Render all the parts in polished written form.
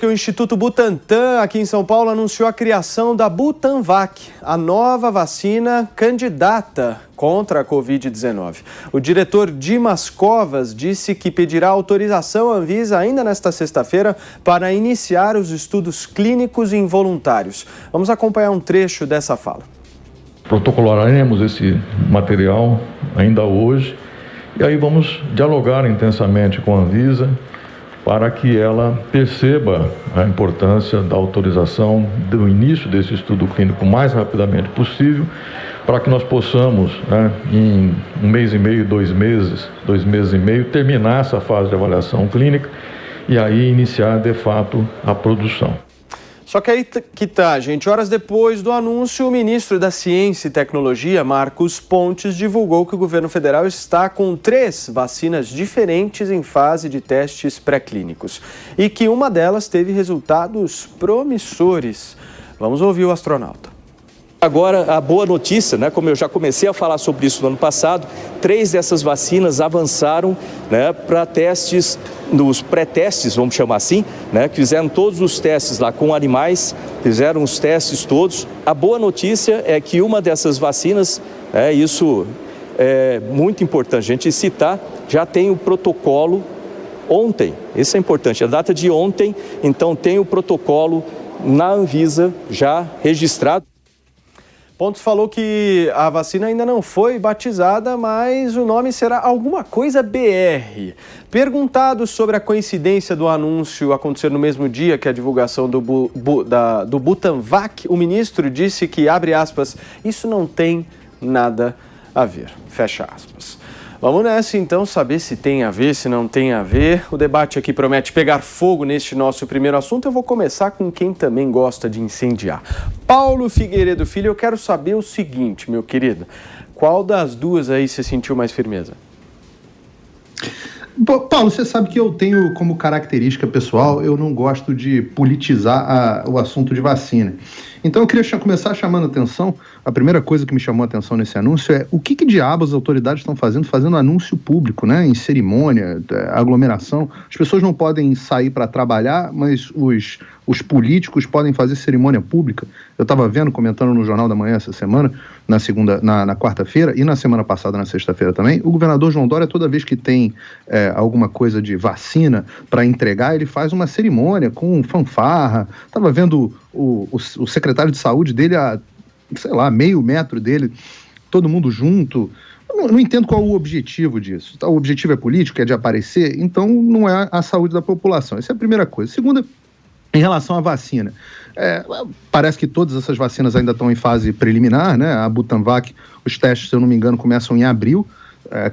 O Instituto Butantan, aqui em São Paulo, anunciou a criação da Butanvac, a nova vacina candidata contra a Covid-19. O diretor Dimas Covas disse que pedirá autorização à Anvisa ainda nesta sexta-feira para iniciar os estudos clínicos em voluntários. Vamos acompanhar um trecho dessa fala. Protocolaremos esse material ainda hoje e aí vamos dialogar intensamente com a Anvisa para que ela perceba a importância da autorização do início desse estudo clínico o mais rapidamente possível, para que nós possamos, em 1 mês e meio, 2 meses e meio, terminar essa fase de avaliação clínica e aí iniciar, de fato, a produção. Só que aí que tá, gente. Horas depois do anúncio, o ministro da Ciência e Tecnologia, Marcos Pontes, divulgou que o governo federal está com 3 vacinas diferentes em fase de testes pré-clínicos e que uma delas teve resultados promissores. Vamos ouvir o astronauta. Agora, a boa notícia, como eu já comecei a falar sobre isso no ano passado, 3 dessas vacinas avançaram para testes, nos pré-testes, vamos chamar assim, que fizeram todos os testes lá com animais, fizeram os testes todos. A boa notícia é que uma dessas vacinas, isso é muito importante a gente citar, já tem o protocolo ontem, isso é importante, a data de ontem, então tem o protocolo na Anvisa já registrado. Pontes falou que a vacina ainda não foi batizada, mas o nome será alguma coisa BR. Perguntado sobre a coincidência do anúncio acontecer no mesmo dia que a divulgação do Butanvac, o ministro disse que, abre aspas, isso não tem nada a ver, fecha aspas. Vamos nessa então, saber se tem a ver, se não tem a ver. O debate aqui promete pegar fogo neste nosso primeiro assunto. Eu vou começar com quem também gosta de incendiar. Paulo Figueiredo Filho, eu quero saber o seguinte, meu querido. Qual das duas aí você sentiu mais firmeza? Paulo, você sabe que eu tenho como característica pessoal, eu não gosto de politizar o assunto de vacina. Então eu queria começar chamando a atenção, a primeira coisa que me chamou a atenção nesse anúncio é o que diabos as autoridades estão fazendo anúncio público, em cerimônia, aglomeração. As pessoas não podem sair para trabalhar, mas os políticos podem fazer cerimônia pública. Eu estava comentando no Jornal da Manhã essa semana, na quarta-feira e na semana passada, na sexta-feira também, o governador João Dória, toda vez que tem alguma coisa de vacina para entregar, ele faz uma cerimônia com fanfarra. Estava vendo o secretário de saúde dele a, meio metro dele, todo mundo junto. Eu não entendo qual o objetivo disso. O objetivo é político, é de aparecer, então não é a saúde da população. Essa é a primeira coisa. Segunda, em relação à vacina, parece que todas essas vacinas ainda estão em fase preliminar, A Butanvac, os testes, se eu não me engano, começam em abril.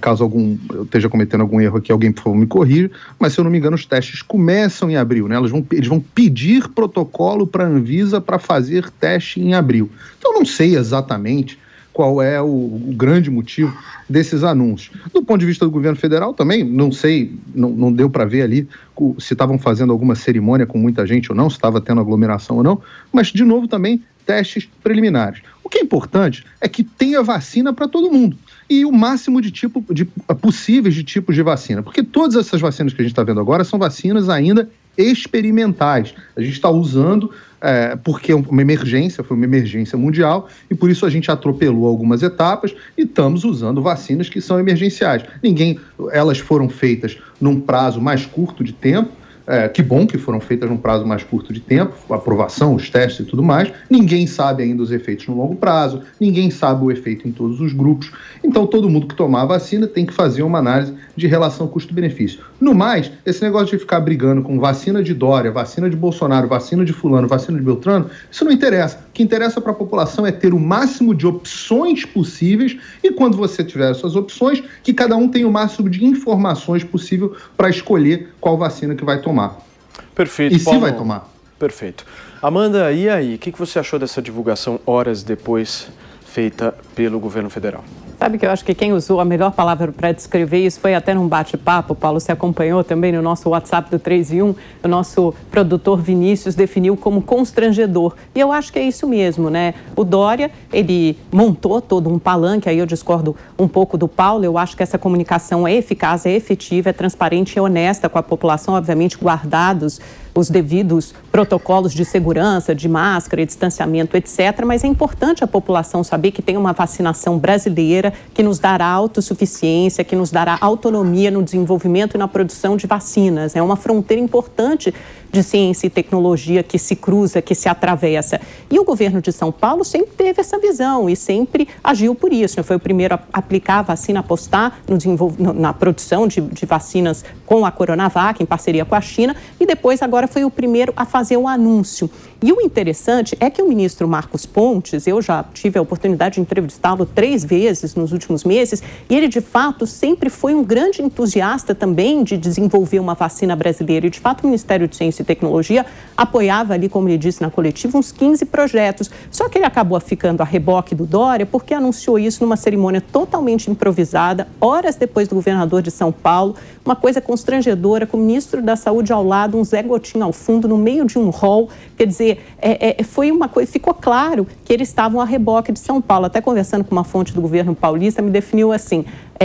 Caso eu esteja cometendo algum erro aqui, alguém, por favor, me corrija, mas se eu não me engano, os testes começam em abril, Eles vão pedir protocolo para a Anvisa para fazer teste em abril. Então, eu não sei exatamente qual é o grande motivo desses anúncios. Do ponto de vista do governo federal também, não sei, não deu para ver ali se estavam fazendo alguma cerimônia com muita gente ou não, se estava tendo aglomeração ou não, mas, de novo, também testes preliminares. O que é importante é que tenha vacina para todo mundo e o máximo possíveis de tipos de vacina, porque todas essas vacinas que a gente está vendo agora são vacinas ainda experimentais. A gente está usando porque foi uma emergência mundial e por isso a gente atropelou algumas etapas e estamos usando vacinas que são emergenciais. Elas foram feitas num prazo mais curto de tempo. Que bom que foram feitas num prazo mais curto de tempo, a aprovação, os testes e tudo mais. Ninguém sabe ainda os efeitos no longo prazo, ninguém sabe o efeito em todos os grupos. Então, todo mundo que tomar a vacina tem que fazer uma análise de relação custo-benefício. No mais, esse negócio de ficar brigando com vacina de Dória, vacina de Bolsonaro, vacina de fulano, vacina de Beltrano, isso não interessa. O que interessa para a população é ter o máximo de opções possíveis e, quando você tiver essas opções, que cada um tenha o máximo de informações possível para escolher qual vacina que vai tomar. Perfeito, e Paulo, se vai tomar. Perfeito. Amanda, e aí? O que você achou dessa divulgação horas depois feita pelo governo federal? Sabe que eu acho que quem usou a melhor palavra para descrever isso foi até num bate-papo, Paulo, você acompanhou também no nosso WhatsApp do 3 em 1, o nosso produtor Vinícius definiu como constrangedor. E eu acho que é isso mesmo, O Dória, ele montou todo um palanque, aí eu discordo um pouco do Paulo, eu acho que essa comunicação é eficaz, é efetiva, é transparente e honesta com a população, obviamente guardados os devidos protocolos de segurança, de máscara, distanciamento, etc. Mas é importante a população saber que tem uma vacinação brasileira que nos dará autossuficiência, que nos dará autonomia no desenvolvimento e na produção de vacinas. É uma fronteira importante de ciência e tecnologia que se cruza, que se atravessa. E o governo de São Paulo sempre teve essa visão e sempre agiu por isso. Foi o primeiro a aplicar a vacina, apostar na produção de vacinas com a Coronavac, em parceria com a China, e depois agora foi o primeiro a fazer o anúncio. E o interessante é que o ministro Marcos Pontes, eu já tive a oportunidade de entrevistá-lo 3 vezes nos últimos meses, e ele de fato sempre foi um grande entusiasta também de desenvolver uma vacina brasileira. E de fato o Ministério de Ciência e Tecnologia apoiava ali, como ele disse na coletiva, uns 15 projetos. Só que ele acabou ficando a reboque do Dória porque anunciou isso numa cerimônia totalmente improvisada, horas depois do governador de São Paulo, uma coisa constrangedora, com o ministro da Saúde ao lado, um Zé Gotinho ao fundo, no meio de um hall. Quer dizer, foi uma coisa, ficou claro que eles estavam a reboque de São Paulo. Até conversando com uma fonte do governo paulista, me definiu assim: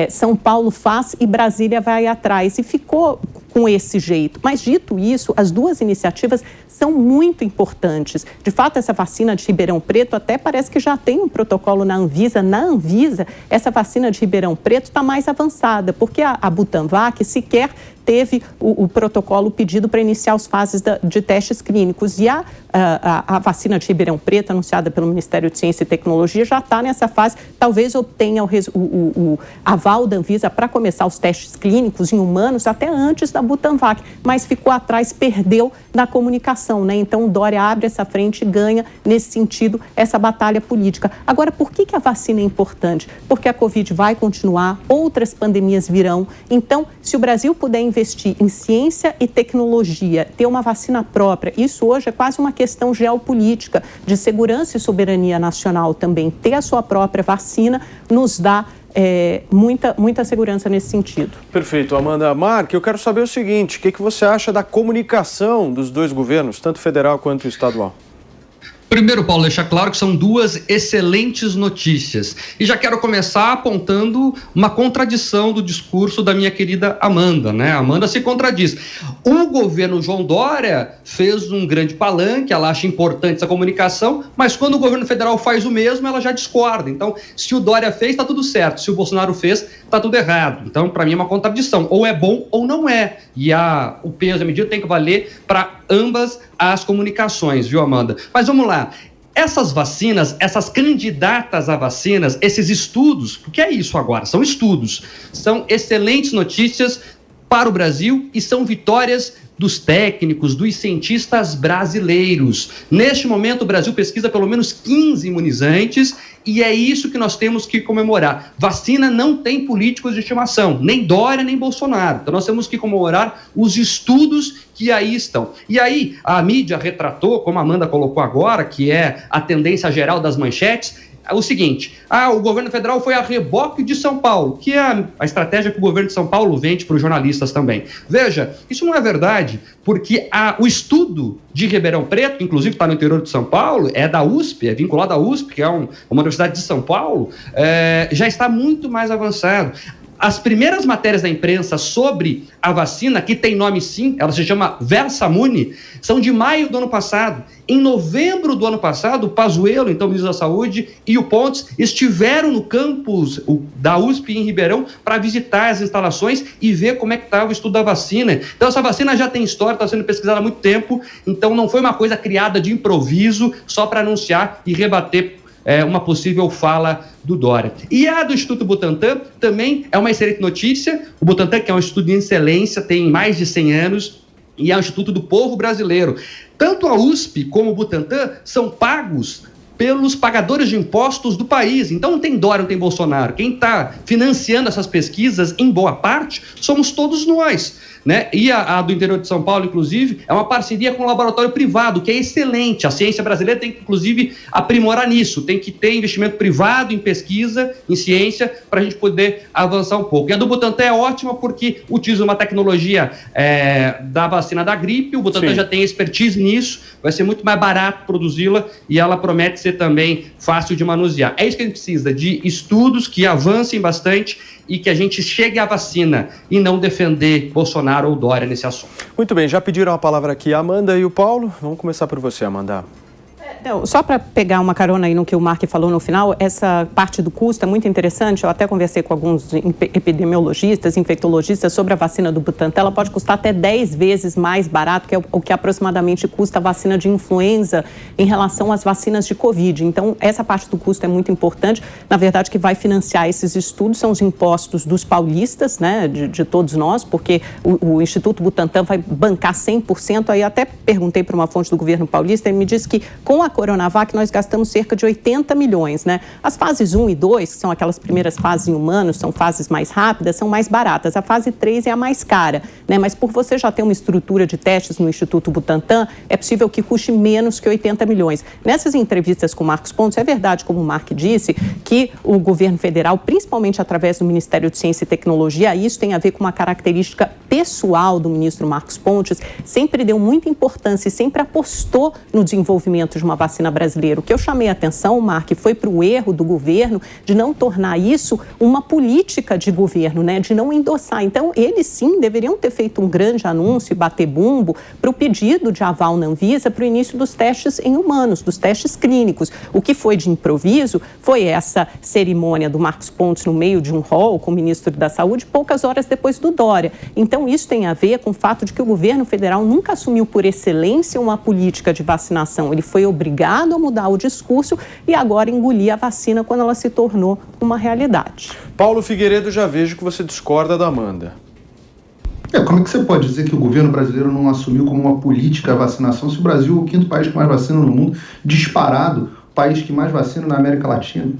São Paulo faz e Brasília vai atrás. E ficou com esse jeito. Mas, dito isso, as duas iniciativas são muito importantes. De fato, essa vacina de Ribeirão Preto até parece que já tem um protocolo na Anvisa. Na Anvisa, essa vacina de Ribeirão Preto está mais avançada, porque a Butanvac sequer teve o protocolo pedido para iniciar as fases de testes clínicos. E a vacina de Ribeirão Preto, anunciada pelo Ministério de Ciência e Tecnologia, já está nessa fase. Talvez obtenha o aval da Anvisa para começar os testes clínicos em humanos até antes da Butanvac, mas ficou atrás, perdeu na comunicação, né? Então o Dória abre essa frente e ganha, nesse sentido, essa batalha política. Agora, por que a vacina é importante? Porque a Covid vai continuar, outras pandemias virão. Então, se o Brasil puder investir em ciência e tecnologia, ter uma vacina própria, isso hoje é quase uma questão geopolítica, de segurança e soberania nacional também. Ter a sua própria vacina nos dá muita segurança nesse sentido. Perfeito. Amanda Marque, eu quero saber o seguinte: o que você acha da comunicação dos dois governos, tanto federal quanto estadual? Primeiro, Paulo, deixar claro que são duas excelentes notícias. E já quero começar apontando uma contradição do discurso da minha querida Amanda, né? A Amanda se contradiz. O governo João Dória fez um grande palanque, ela acha importante essa comunicação, mas quando o governo federal faz o mesmo, ela já discorda. Então, se o Dória fez, está tudo certo. Se o Bolsonaro fez, está tudo errado. Então, para mim, é uma contradição. Ou é bom ou não é. E o peso da medida tem que valer para ambas as comunicações, viu, Amanda? Mas vamos lá. Essas vacinas, essas candidatas a vacinas, esses estudos, porque é isso agora, são estudos, são excelentes notícias para o Brasil e são vitórias dos técnicos, dos cientistas brasileiros. Neste momento, o Brasil pesquisa pelo menos 15 imunizantes e é isso que nós temos que comemorar. Vacina não tem políticos de estimação, nem Dória, nem Bolsonaro. Então, nós temos que comemorar os estudos que aí estão. E aí, a mídia retratou, como a Amanda colocou agora, que é a tendência geral das manchetes, o seguinte: o governo federal foi a reboque de São Paulo, que é a estratégia que o governo de São Paulo vende para os jornalistas também. Veja, isso não é verdade, porque o estudo de Ribeirão Preto, inclusive está no interior de São Paulo, é da USP, é vinculado à USP, que é uma universidade de São Paulo, já está muito mais avançado. As primeiras matérias da imprensa sobre a vacina, que tem nome sim, ela se chama Versamune, são de maio do ano passado. Em novembro do ano passado, o Pazuello, então ministro da Saúde, e o Pontes estiveram no campus da USP em Ribeirão para visitar as instalações e ver como é que estava o estudo da vacina. Então essa vacina já tem história, está sendo pesquisada há muito tempo, então não foi uma coisa criada de improviso só para anunciar e rebater uma possível fala do Dória. E a do Instituto Butantan também é uma excelente notícia. O Butantan, que é um instituto de excelência, tem mais de 100 anos e é um instituto do povo brasileiro. Tanto a USP como o Butantan são pagos pelos pagadores de impostos do país. Então não tem Dória, não tem Bolsonaro. Quem está financiando essas pesquisas, em boa parte, somos todos nós, né? E a do interior de São Paulo, inclusive, é uma parceria com um laboratório privado, que é excelente. A ciência brasileira tem que, inclusive, aprimorar nisso. Tem que ter investimento privado em pesquisa, em ciência, para a gente poder avançar um pouco. E a do Butantan é ótima porque utiliza uma tecnologia da vacina da gripe. O Butantan já tem expertise nisso. Vai ser muito mais barato produzi-la e ela promete ser ser também fácil de manusear. É isso que a gente precisa, de estudos que avancem bastante e que a gente chegue à vacina e não defender Bolsonaro ou Dória nesse assunto. Muito bem, já pediram a palavra aqui a Amanda e o Paulo. Vamos começar por você, Amanda. Só para pegar uma carona aí no que o Mark falou no final, essa parte do custo é muito interessante. Eu até conversei com alguns epidemiologistas, infectologistas sobre a vacina do Butantan. Ela pode custar até 10 vezes mais barato que o que aproximadamente custa a vacina de influenza em relação às vacinas de Covid. Então, essa parte do custo é muito importante. Na verdade, que vai financiar esses estudos são os impostos dos paulistas, né, de todos nós, porque o Instituto Butantan vai bancar 100%. Aí até perguntei para uma fonte do governo paulista e me disse que com a Coronavac, nós gastamos cerca de 80 milhões, né? As fases 1 e 2, que são aquelas primeiras fases em humanos, são fases mais rápidas, são mais baratas. A fase 3 é a mais cara, né? Mas por você já ter uma estrutura de testes no Instituto Butantan, é possível que custe menos que 80 milhões. Nessas entrevistas com o Marcos Pontes, é verdade, como o Mark disse, que o governo federal, principalmente através do Ministério de Ciência e Tecnologia, isso tem a ver com uma característica pessoal do ministro Marcos Pontes, sempre deu muita importância e sempre apostou no desenvolvimento de uma vacina brasileira. O que eu chamei a atenção, Mark, foi para o erro do governo de não tornar isso uma política de governo, né? De não endossar. Então, eles sim deveriam ter feito um grande anúncio e bater bumbo para o pedido de aval na Anvisa para o início dos testes em humanos, dos testes clínicos. O que foi de improviso foi essa cerimônia do Marcos Pontes no meio de um hall com o ministro da Saúde, poucas horas depois do Dória. Então, isso tem a ver com o fato de que o governo federal nunca assumiu por excelência uma política de vacinação. Ele foi obrigado a mudar o discurso e agora engolir a vacina quando ela se tornou uma realidade. Paulo Figueiredo, já vejo que você discorda da Amanda. Como é que você pode dizer que o governo brasileiro não assumiu como uma política a vacinação se o Brasil é o quinto país que mais vacina no mundo, disparado, o país que mais vacina na América Latina?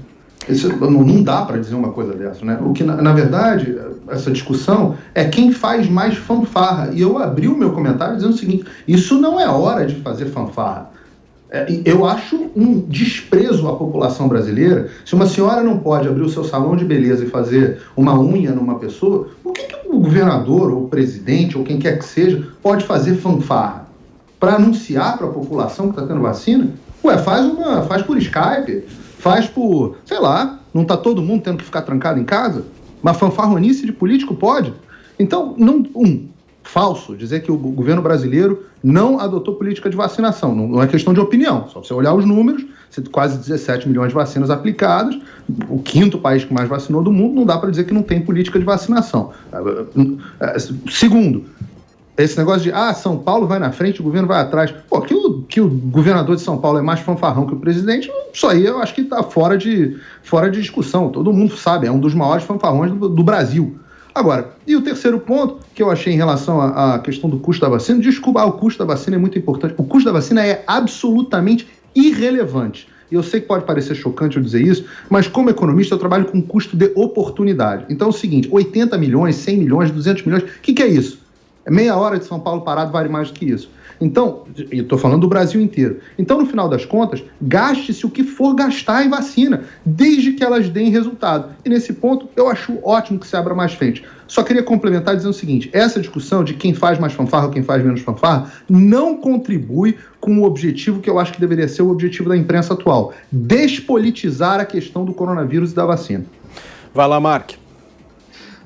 Não dá para dizer uma coisa dessa, né? O que, na verdade, essa discussão é quem faz mais fanfarra. E eu abri o meu comentário dizendo o seguinte: isso não é hora de fazer fanfarra. Eu acho um desprezo à população brasileira. Se uma senhora não pode abrir o seu salão de beleza e fazer uma unha numa pessoa, por que o governador, ou o presidente, ou quem quer que seja, pode fazer fanfarra? Para anunciar para a população que está tendo vacina? Faz por Skype, faz por, sei lá, não está todo mundo tendo que ficar trancado em casa? Uma fanfarronice de político pode? Então, falso dizer que o governo brasileiro não adotou política de vacinação. Não é questão de opinião, só você olhar os números, quase 17 milhões de vacinas aplicadas, o quinto país que mais vacinou do mundo, não dá para dizer que não tem política de vacinação. Segundo, esse negócio de, São Paulo vai na frente, o governo vai atrás. Que o governador de São Paulo é mais fanfarrão que o presidente, isso aí eu acho que está fora de discussão. Todo mundo sabe, é um dos maiores fanfarrões do Brasil. Agora, e o terceiro ponto que eu achei em relação à questão do custo da vacina, desculpa, o custo da vacina é muito importante. O custo da vacina é absolutamente irrelevante. E eu sei que pode parecer chocante eu dizer isso, mas como economista eu trabalho com custo de oportunidade. Então é o seguinte, 80 milhões, 100 milhões, 200 milhões, o que é isso? Meia hora de São Paulo parado vale mais do que isso. Então, eu estou falando do Brasil inteiro. Então, no final das contas, gaste-se o que for gastar em vacina, desde que elas deem resultado. E nesse ponto, eu acho ótimo que se abra mais frente. Só queria complementar dizendo o seguinte, essa discussão de quem faz mais fanfarra ou quem faz menos fanfarra não contribui com o objetivo que eu acho que deveria ser o objetivo da imprensa atual, despolitizar a questão do coronavírus e da vacina. Vai lá, Mark.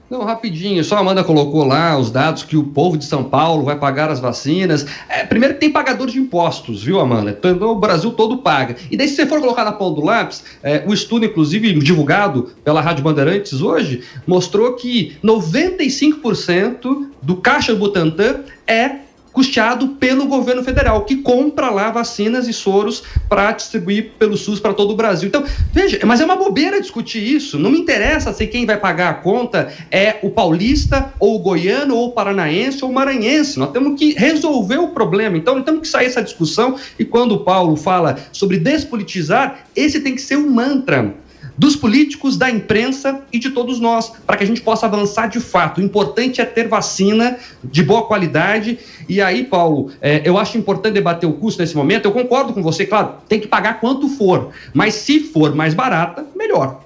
Não, rapidinho, só a Amanda colocou lá os dados que o povo de São Paulo vai pagar as vacinas. Primeiro que tem pagador de impostos, viu, Amanda? Então, o Brasil todo paga. E daí, se você for colocar na ponta do lápis, o estudo, inclusive, divulgado pela Rádio Bandeirantes hoje, mostrou que 95% do caixa do Butantan é custeado pelo governo federal, que compra lá vacinas e soros para distribuir pelo SUS para todo o Brasil. Então, veja, mas é uma bobeira discutir isso. Não me interessa se quem vai pagar a conta é o paulista, ou o goiano, ou o paranaense, ou o maranhense. Nós temos que resolver o problema. Então, nós temos que sair dessa discussão. E quando o Paulo fala sobre despolitizar, esse tem que ser um mantra dos políticos, da imprensa e de todos nós, para que a gente possa avançar de fato. O importante é ter vacina de boa qualidade. E aí, Paulo, eu acho importante debater o custo nesse momento. Eu concordo com você, claro, tem que pagar quanto for, mas se for mais barata, melhor.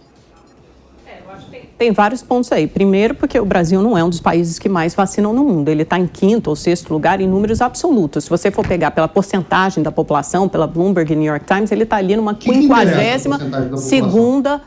Eu acho que Tem vários pontos aí. Primeiro, porque o Brasil não é um dos países que mais vacinam no mundo. Ele está em 5º ou 6º lugar em números absolutos. Se você for pegar pela porcentagem da população, pela Bloomberg e New York Times, ele está ali numa 52ª...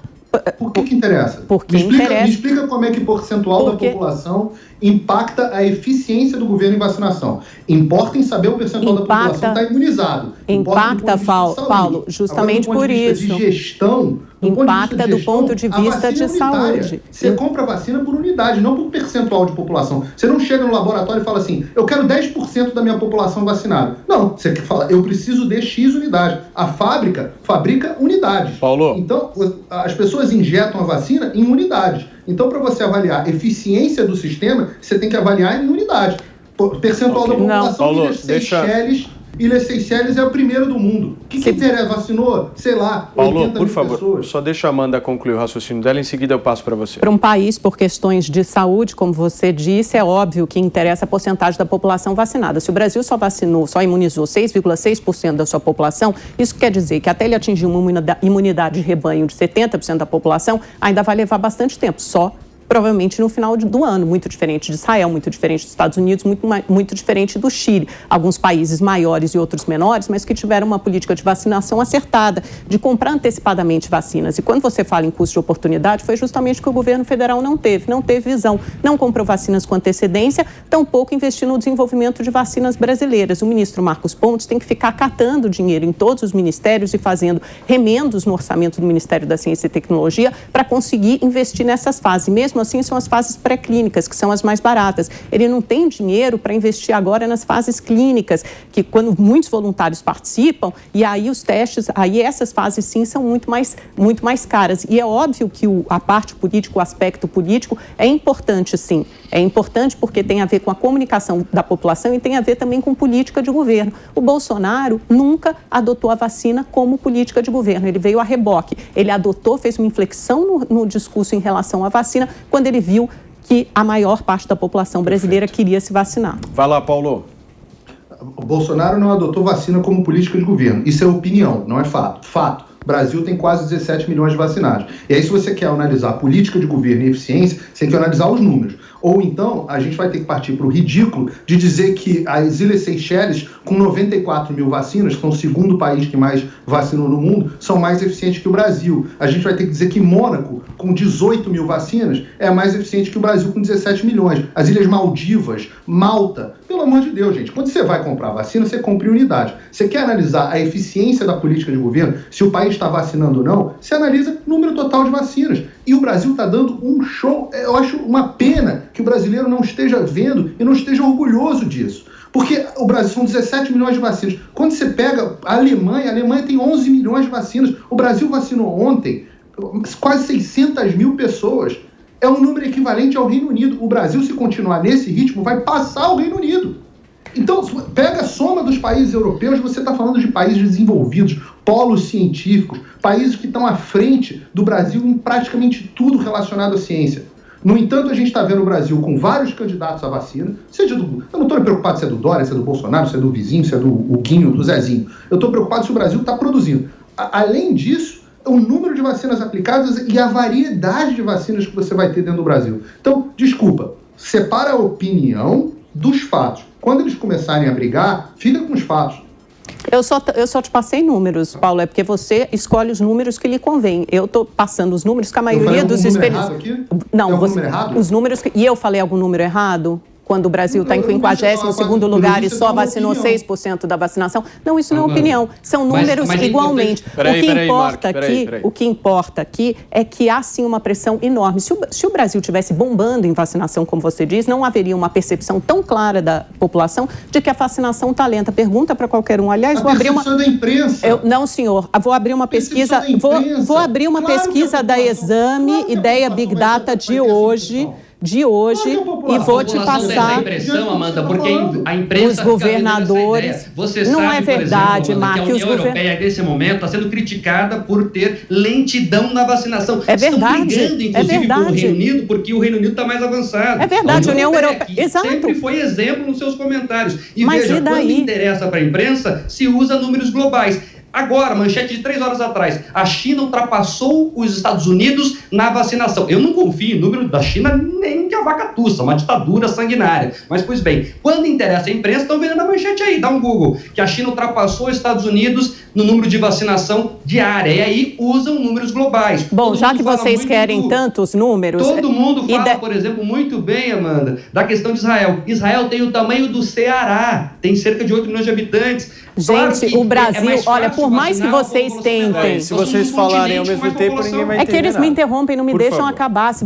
Por que interessa? Porque me explica como é que o percentual da população impacta a eficiência do governo em vacinação. Importa em saber o percentual da população está imunizado. Impacta, Paulo, justamente por isso. De gestão, impacta do ponto de vista de saúde. Você compra vacina por unidade, não por percentual de população. Você não chega no laboratório e fala assim, eu quero 10% da minha população vacinada. Não, você fala, eu preciso de X unidade. A fábrica fabrica unidades. Paulo. Então, as pessoas injetam a vacina em unidades. Então, para você avaliar a eficiência do sistema, você tem que avaliar em unidade. Percentual da população, Paulo, Ilhas Seychelles é o primeiro do mundo. O que interessa? Vacinou, sei lá, Paulo, por favor, pessoas. só deixa a Amanda concluir o raciocínio dela, em seguida eu passo para você. Para um país, por questões de saúde, como você disse, é óbvio que interessa a porcentagem da população vacinada. Se o Brasil só imunizou 6,6% da sua população, isso quer dizer que até ele atingir uma imunidade de rebanho de 70% da população, ainda vai levar bastante tempo, provavelmente no final do ano, muito diferente de Israel, muito diferente dos Estados Unidos, muito diferente do Chile. Alguns países maiores e outros menores, mas que tiveram uma política de vacinação acertada, de comprar antecipadamente vacinas. E quando você fala em custo de oportunidade, foi justamente o que o governo federal não teve visão, não comprou vacinas com antecedência, tampouco investiu no desenvolvimento de vacinas brasileiras. O ministro Marcos Pontes tem que ficar catando dinheiro em todos os ministérios e fazendo remendos no orçamento do Ministério da Ciência e Tecnologia para conseguir investir nessas fases. Mesmo assim, são as fases pré-clínicas, que são as mais baratas. Ele não tem dinheiro para investir agora nas fases clínicas, que quando muitos voluntários participam, e aí os testes, aí essas fases sim são muito mais caras. E é óbvio que a parte política, o aspecto político é importante sim. É importante porque tem a ver com a comunicação da população e tem a ver também com política de governo. O Bolsonaro nunca adotou a vacina como política de governo. Ele veio a reboque. Ele fez uma inflexão no discurso em relação à vacina, quando ele viu que a maior parte da população brasileira queria se vacinar. Vai lá, Paulo. O Bolsonaro não adotou vacina como política de governo. Isso é opinião, não é fato. Fato. O Brasil tem quase 17 milhões de vacinados. E aí, se você quer analisar a política de governo e eficiência, você tem que analisar os números. Ou então, a gente vai ter que partir para o ridículo de dizer que as Ilhas Seychelles, com 94 mil vacinas, que são o segundo país que mais vacinou no mundo, são mais eficientes que o Brasil. A gente vai ter que dizer que Mônaco, com 18 mil vacinas, é mais eficiente que o Brasil com 17 milhões. As Ilhas Maldivas, Malta, pelo amor de Deus, gente, quando você vai comprar vacina, você compra em unidade. Você quer analisar a eficiência da política de governo, se o país está vacinando ou não, você analisa o número total de vacinas. E o Brasil está dando um show. Eu acho uma pena que o brasileiro não esteja vendo e não esteja orgulhoso disso. Porque o Brasil são 17 milhões de vacinas. Quando você pega a Alemanha tem 11 milhões de vacinas. O Brasil vacinou ontem quase 600 mil pessoas. É um número equivalente ao Reino Unido. O Brasil, se continuar nesse ritmo, vai passar o Reino Unido. Então, pega a soma dos países europeus, você está falando de países desenvolvidos, polos científicos, países que estão à frente do Brasil em praticamente tudo relacionado à ciência. No entanto, a gente está vendo o Brasil com vários candidatos à vacina, eu não estou preocupado se é do Dória, se é do Bolsonaro, se é do vizinho, se é do Guinho, do Zezinho. Eu estou preocupado se o Brasil está produzindo. Além disso, o número de vacinas aplicadas e a variedade de vacinas que você vai ter dentro do Brasil. Então, desculpa, separa a opinião dos fatos. Quando eles começarem a brigar, fica com os fatos. Eu só te passei números, Paulo, é porque você escolhe os números que lhe convém. Eu estou passando os números que a maioria dos especialistas... Não, os números... E eu falei algum número errado? Quando o Brasil está em 52º lugar e só vacinou 6% da vacinação. Não, isso não é opinião. São números igualmente. O que importa aqui é que há sim uma pressão enorme. Se o Brasil tivesse bombando em vacinação, como você diz, não haveria uma percepção tão clara da população de que a vacinação está lenta. Pergunta para qualquer um. Aliás, vou abrir uma... da imprensa. Não, senhor. Vou abrir uma pesquisa... Vou abrir uma pesquisa da Exame Ideia Big Data de hoje e vou te passar... A impressão, Amanda, porque a imprensa... Os governadores... Você não sabe, é verdade, exemplo, Amanda, Mark, que a União Europeia, nesse momento, está sendo criticada por ter lentidão na vacinação. É verdade. Estão brigando, inclusive, com o Reino Unido, porque o Reino Unido está mais avançado. É verdade, a União Europeia... Exato. Sempre foi exemplo nos seus comentários. E mas veja, e daí? quando interessa para a imprensa, se usa números globais. Agora, manchete de 3 horas atrás, a China ultrapassou os Estados Unidos na vacinação. Eu não confio no número da China nem que a vaca tussa, uma ditadura sanguinária. Mas, pois bem, quando interessa a imprensa, estão vendo a manchete aí, dá um Google, que a China ultrapassou os Estados Unidos no número de vacinação diária. E aí usam números globais. Bom, já que vocês querem tantos números... Todo mundo fala, por exemplo, muito bem, Amanda, da questão de Israel. Israel tem o tamanho do Ceará, tem cerca de 8 milhões de habitantes. Gente, claro, o Brasil, olha, por mais que vocês tentem... Se vocês falarem ao mesmo tempo, ninguém vai entender. É que eles me interrompem, não me deixam acabar. Se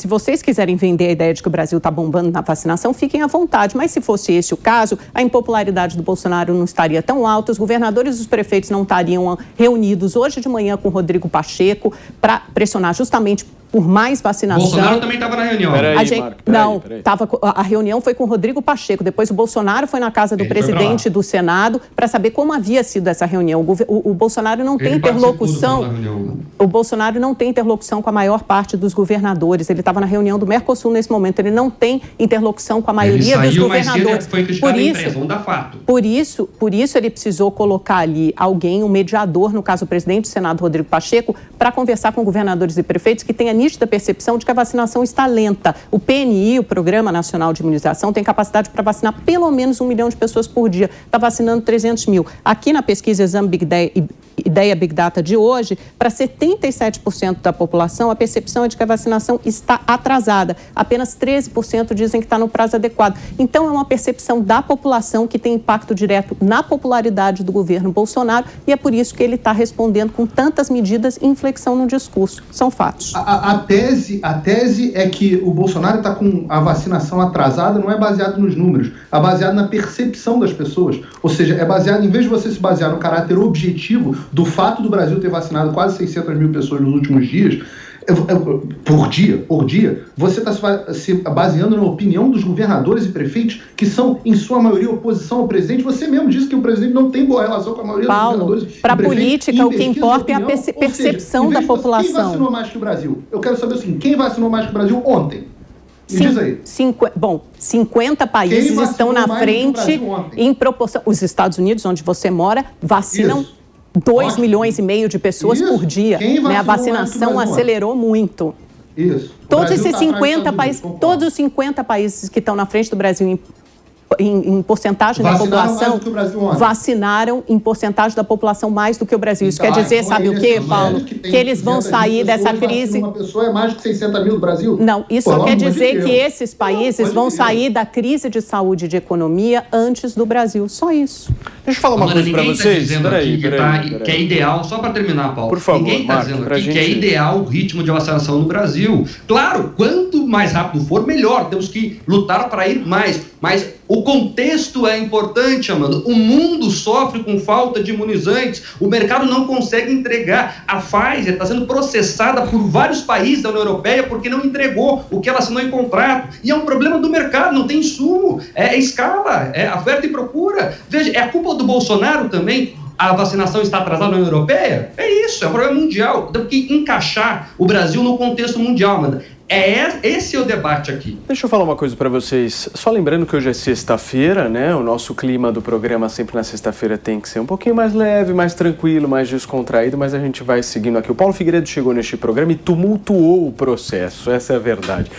vocês quiserem vender a ideia de que o Brasil está bombando na vacinação, fiquem à vontade. Mas se fosse esse o caso, a impopularidade do Bolsonaro não estaria tão alta, os governadores e os prefeitos não estariam reunidos hoje de manhã com o Rodrigo Pacheco para pressionar justamente por mais vacinação. Bolsonaro também estava na reunião. A reunião foi com o Rodrigo Pacheco. Depois o Bolsonaro foi na casa do presidente do Senado para saber como havia sido essa reunião. O Bolsonaro não tem interlocução. O Bolsonaro não tem interlocução com a maior parte dos governadores. Ele estava na reunião do Mercosul nesse momento. Ele não tem interlocução com a maioria dos governadores. Por isso ele precisou colocar ali alguém, um mediador, no caso o presidente do Senado, Rodrigo Pacheco, para conversar com governadores e prefeitos que tenham nítida percepção de que a vacinação está lenta. O PNI, o Programa Nacional de Imunização, tem capacidade para vacinar pelo menos 1 milhão de pessoas por dia. Está vacinando 300 mil. Aqui na pesquisa Exame Big Ideia Big Data de hoje, para 77% da população, a percepção é de que a vacinação está atrasada. Apenas 13% dizem que está no prazo adequado. Então, é uma percepção da população que tem impacto direto na popularidade do governo Bolsonaro e é por isso que ele está respondendo com tantas medidas e inflexão no discurso. São fatos. A tese é que o Bolsonaro está com a vacinação atrasada, não é baseado nos números, é baseado na percepção das pessoas. Ou seja, é baseado, em vez de você se basear no caráter objetivo do fato do Brasil ter vacinado quase 600 mil pessoas nos últimos dias, por dia, você está se baseando na opinião dos governadores e prefeitos, que são, em sua maioria, oposição ao presidente. Você mesmo disse que o presidente não tem boa relação com a maioria dos governadores. Para a política, o que importa é a percepção da população. Quem vacinou mais que o Brasil? Eu quero saber assim, quem vacinou mais que o Brasil ontem? Me diz aí. 50 países estão na frente em proporção. Os Estados Unidos, onde você mora, vacinam 2,5 milhões de pessoas por dia. Né? A vacinação acelerou muito. Isso. Todos os 50 países que estão na frente do Brasil em porcentagem da população, vacinaram em porcentagem da população mais do que o Brasil. Isso quer dizer, sabe o quê, Paulo? Que eles vão sair dessa crise... Uma pessoa é mais de 600 mil do Brasil? Não, isso só quer dizer que esses países vão sair da crise de saúde e de economia antes do Brasil. Só isso. Deixa eu falar uma coisa para vocês. Que é ideal, só para terminar, Paulo. Por favor, ninguém está dizendo aqui que é ideal o ritmo de vacinação no Brasil. Claro, quanto mais rápido for, melhor. Temos que lutar para ir mais. Mas o contexto é importante, Amanda. O mundo sofre com falta de imunizantes. O mercado não consegue entregar. A Pfizer está sendo processada por vários países da União Europeia porque não entregou o que ela assinou em contrato. E é um problema do mercado, não tem insumo. É escala, é oferta e procura. Veja, é a culpa do Bolsonaro também. A vacinação está atrasada na União Europeia? É isso, é um problema mundial. Temos que encaixar o Brasil no contexto mundial, Amanda. Esse é o debate aqui. Deixa eu falar uma coisa para vocês. Só lembrando que hoje é sexta-feira, né? O nosso clima do programa sempre na sexta-feira tem que ser um pouquinho mais leve, mais tranquilo, mais descontraído, mas a gente vai seguindo aqui. O Paulo Figueiredo chegou neste programa e tumultuou o processo, essa é a verdade.